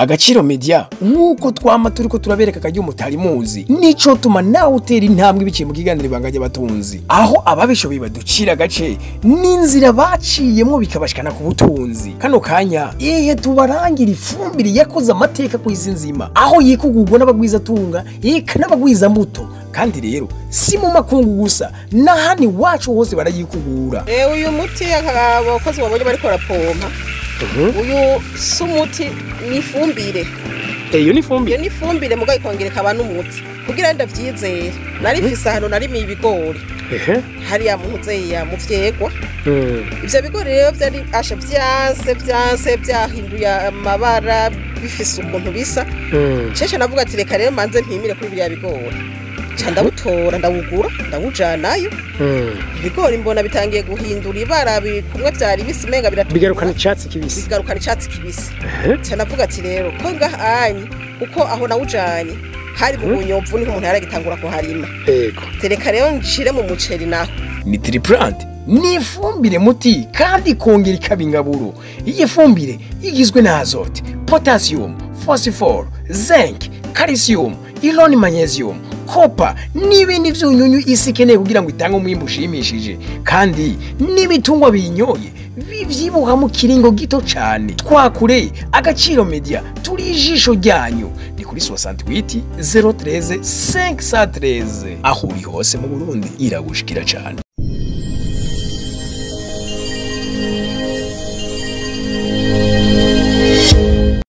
Agaciro Media nkuko twama turiko turabereka akaryo mutari muzi nico tuma nawe utera intambwe biciye mu kiganiro bangajya batunzi aho ababishoboye baducira gace n'inzira baciyemwo bikabashikana ku butunzi. Kano kanya tubarangira ifumbire yakoze amateka ku isi nzima aho yikugurwa n'abagwiza tunga n'abagwiza mbuto, kandi rero si mu makungu gusa nahani wacu hose barayikugura. Uyu muti abakozi babonye bariko barapompa uyu sumuti ni ifumbire. Iyo ni ifumbire? Iyo ni ifumbire muga ikongereka abantu umuti kugira ndavyizera. Nari mfise hano nari mi ibigori hariya mu NZIZA mu vyegwa. Ivyo bigori rero vyari asha vyanse byahinduye amabara bifise umuntu bisa. Cece navuga ati reka rero manze mpimire kuri biriya bigori. Ndabutora ndawugura ndawujanayo. Ibigori mbona bitangiye guhindura ibara kumwe byari bisimenga bigarukana icatsi kibisi. Bigarukana icatsi kibisi. Navuga ati rero ko ngahanyi uko aho nawujanye hari mu bunyobvu niho umuntu yaragitangura ko harima. Yego. Tereka rero nshire mu muceri naho. Ni triplant ni ifumbire muti kandi kongera ikabingaburo. Iyi fumbire igizwe na azote, potassium, phosphore, zinc, calcium, iron, magnesium, copper n'ibindi vyunyunyu isi ikeneye kugira ngo itange umwimbu ushimishije, kandi n'ibitungwa binyoye bivyibuha mu kiringo gito cane. Twakure Agaciro Media turi ijisho ryanyu. Ni kuri 68 013 513 aho uri hose mu Burundi iragushikira cane.